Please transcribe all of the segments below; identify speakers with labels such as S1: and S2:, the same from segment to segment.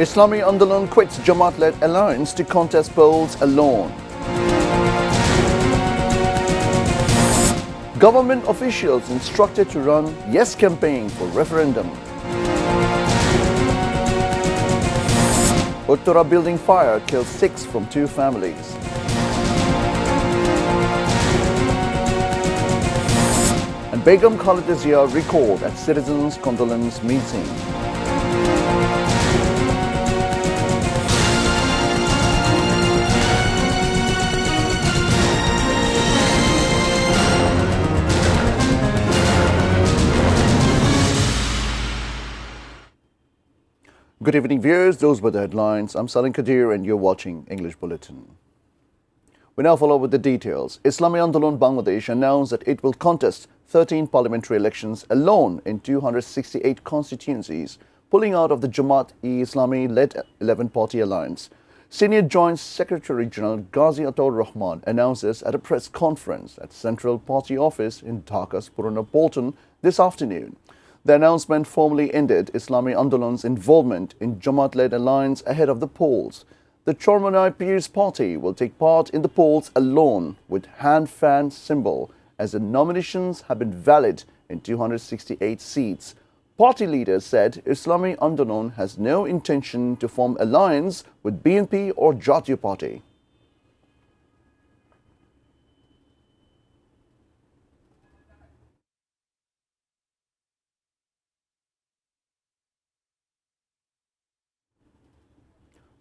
S1: Islami Andolan quits Jamaat-led alliance to contest polls alone. Government officials instructed to run yes campaign for referendum. Uttara building fire kills 6 from 2 families. And Begum Khaleda recalled at Citizens' Condolence meeting. Good evening, viewers. Those were the headlines. I'm Salim Kadir and you're watching English Bulletin. We now follow with the details. Islami Andolan Bangladesh announced that it will contest 13 parliamentary elections alone in 268 constituencies, pulling out of the Jamaat-Islami-led 11-party alliance. Senior Joint Secretary General Ghazi Ataur Rahman announced this at a press conference at Central Party Office in Dhaka's Purana Bulletin this afternoon. The announcement formally ended Islami Andolan's involvement in Jamaat-led alliance ahead of the polls. The Chormanai Peers Party will take part in the polls alone with hand-fan symbol as the nominations have been valid in 268 seats. Party leaders said Islami Andolan has no intention to form alliance with BNP or Jatiya Party.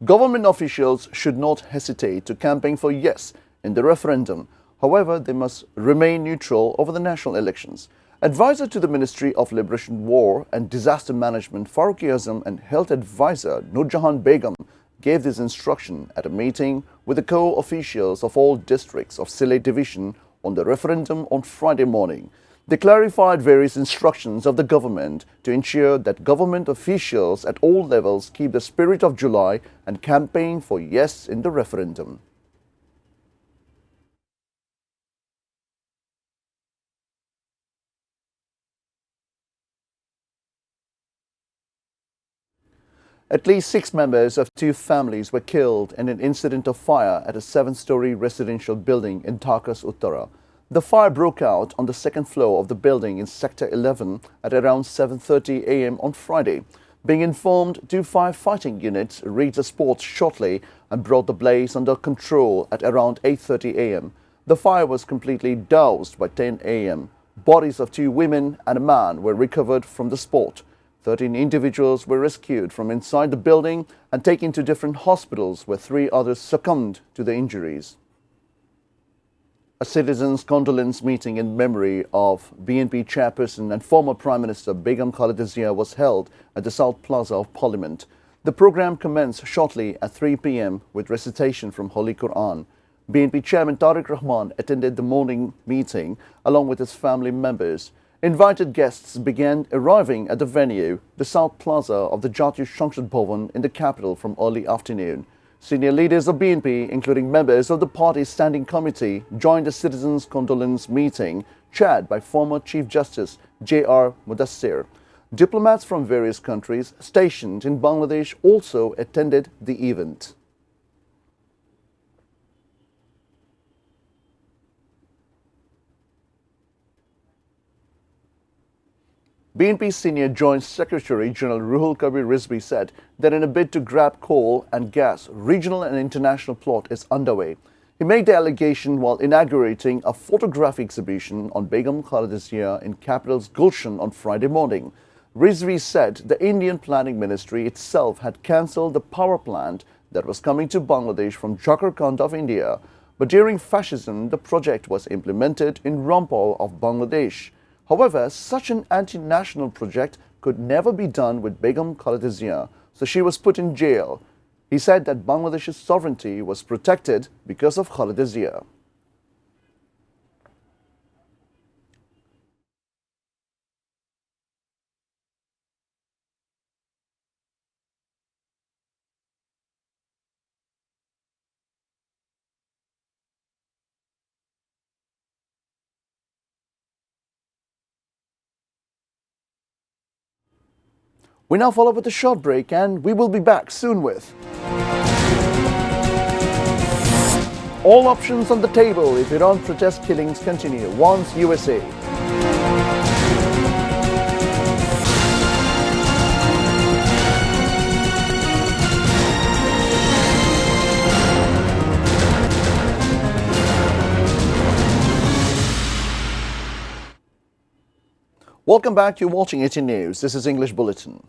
S1: Government officials should not hesitate to campaign for yes in the referendum. However, they must remain neutral over the national elections. Advisor to the Ministry of Liberation War and Disaster Management Farooqi Azam and Health Advisor Nurjahan Begum gave this instruction at a meeting with the co-officials of all districts of Sylhet Division on the referendum on Friday morning. They clarified various instructions of the government to ensure that government officials at all levels keep the spirit of July and campaign for yes in the referendum. At least 6 members of 2 families were killed in an incident of fire at a 7-story residential building in Dhaka's Uttara. The fire broke out on the 2nd floor of the building in Sector 11 at around 7:30 a.m. on Friday. Being informed, 2 firefighting units reached the spot shortly and brought the blaze under control at around 8:30 a.m. The fire was completely doused by 10 a.m. Bodies of 2 women and a man were recovered from the spot. 13 individuals were rescued from inside the building and taken to different hospitals where 3 others succumbed to the injuries. A citizens' condolence meeting in memory of BNP chairperson and former Prime Minister Begum Khaleda was held at the South Plaza of Parliament. The program commenced shortly at 3 p.m. with recitation from Holy Quran. BNP chairman Tariq Rahman attended the morning meeting along with his family members. Invited guests began arriving at the venue, the South Plaza of the Jatiya Sanshad Bhavan in the capital from early afternoon. Senior leaders of BNP, including members of the party's standing committee, joined the Citizens' Condolence meeting, chaired by former Chief Justice J.R. Mudassir. Diplomats from various countries stationed in Bangladesh also attended the event. BNP Senior Joint Secretary General Ruhul Kabir Rizvi said that in a bid to grab coal and gas, regional and international plot is underway. He made the allegation while inaugurating a photography exhibition on Begum Khaleda in capital's Gulshan on Friday morning. Rizvi said the Indian Planning Ministry itself had cancelled the power plant that was coming to Bangladesh from Jharkhand of India. But during fascism, the project was implemented in Rampal of Bangladesh. However, such an anti-national project could never be done with Begum Khaleda, so she was put in jail. He said that Bangladesh's sovereignty was protected because of Khaleda. We now follow with a short break and we will be back soon with all options on the table if Iran protest killings continue, warns USA. Welcome back, you're watching ATN News. This is English Bulletin.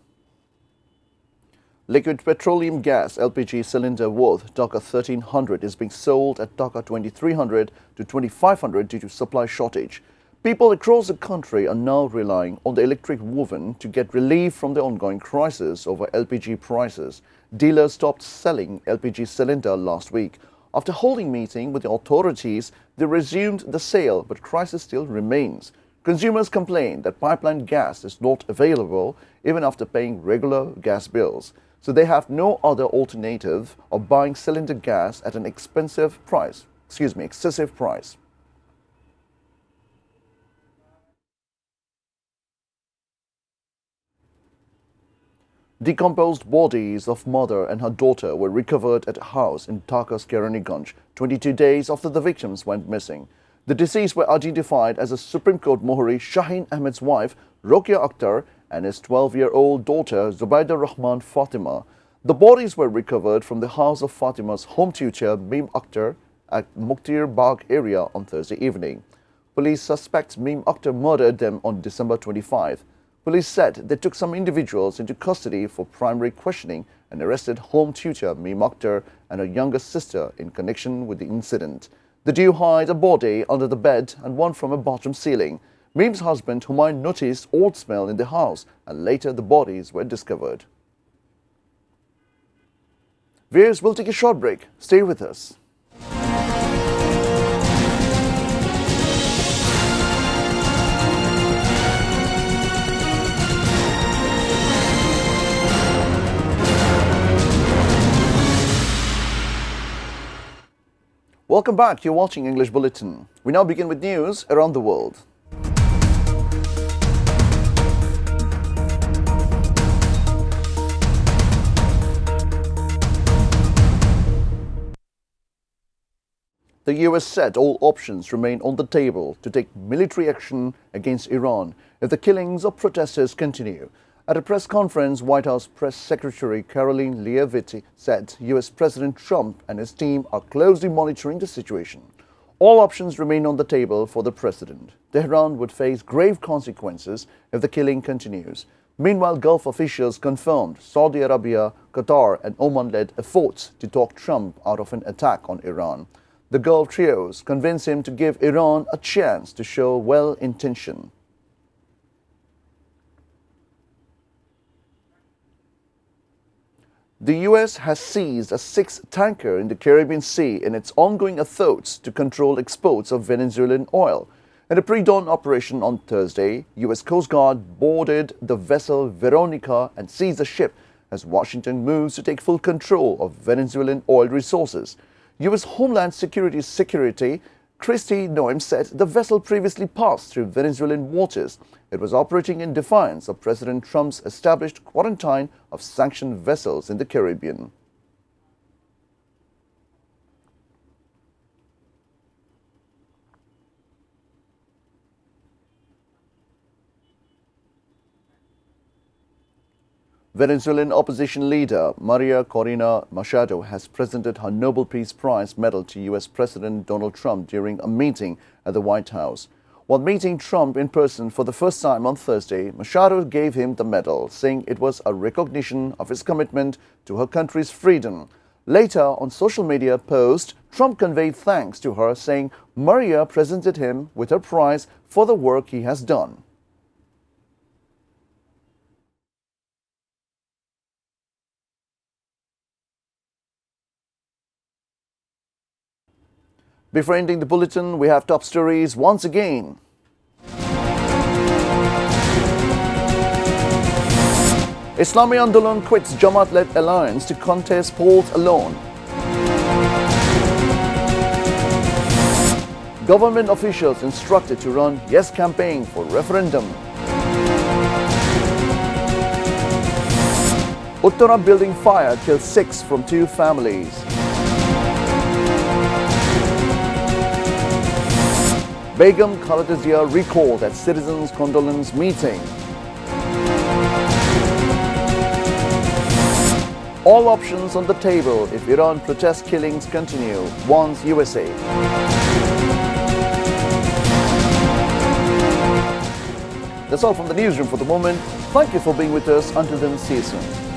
S1: Liquid petroleum gas LPG cylinder worth Taka 1300 is being sold at Taka 2300 to 2500 due to supply shortage. People across the country are now relying on the electric oven to get relief from the ongoing crisis over LPG prices. Dealers stopped selling LPG cylinder last week. After holding meeting with the authorities, they resumed the sale, but crisis still remains. Consumers complain that pipeline gas is not available even after paying regular gas bills. So they have no other alternative of buying cylinder gas at an excessive price. Decomposed bodies of mother and her daughter were recovered at a house in Dhaka's Keraniganj 22 days after the victims went missing. The deceased were identified as a Supreme Court Mohri Shaheen Ahmed's wife, Rokia Akhtar, and his 12-year-old daughter, Zubaida Rahman Fatima. The bodies were recovered from the house of Fatima's home tutor, Meem Akhtar, at Muktir Bagh area on Thursday evening. Police suspect Meem Akhtar murdered them on December 25. Police said they took some individuals into custody for primary questioning and arrested home tutor Meem Akhtar and her younger sister in connection with the incident. The duo hid a body under the bed and one from a bathroom ceiling. Meem's husband Humayun noticed odd smell in the house and later the bodies were discovered. Viewers, we'll take a short break. Stay with us. Welcome back. You're watching English Bulletin. We now begin with news around the world. The US said all options remain on the table to take military action against Iran if the killings of protesters continue. At a press conference, White House Press Secretary Caroline Leavitt said US President Trump and his team are closely monitoring the situation. All options remain on the table for the president. Tehran would face grave consequences if the killing continues. Meanwhile, Gulf officials confirmed Saudi Arabia, Qatar and Oman led efforts to talk Trump out of an attack on Iran. The Gulf trios convinced him to give Iran a chance to show well-intention. The US has seized a sixth tanker in the Caribbean Sea in its ongoing efforts to control exports of Venezuelan oil. In a pre-dawn operation on Thursday, US Coast Guard boarded the vessel Veronica and seized the ship as Washington moves to take full control of Venezuelan oil resources. US Homeland Security Kristi Noem said the vessel previously passed through Venezuelan waters. It was operating in defiance of President Trump's established quarantine of sanctioned vessels in the Caribbean. Venezuelan opposition leader Maria Corina Machado has presented her Nobel Peace Prize medal to US President Donald Trump during a meeting at the White House. While meeting Trump in person for the first time on Thursday, Machado gave him the medal, saying it was a recognition of his commitment to her country's freedom. Later, on social media post, Trump conveyed thanks to her, saying Maria presented him with her prize for the work he has done. Before ending the bulletin, we have top stories once again. Islami Andolan quits Jamaat-led alliance to contest polls alone. Government officials instructed to run yes campaign for referendum. Uttara building fire killed 6 from 2 families. Begum Khaleda recalled at citizens' condolence meeting. All options on the table if Iran protest killings continue, warns USA. That's all from the newsroom for the moment. Thank you for being with us. Until then, see you soon.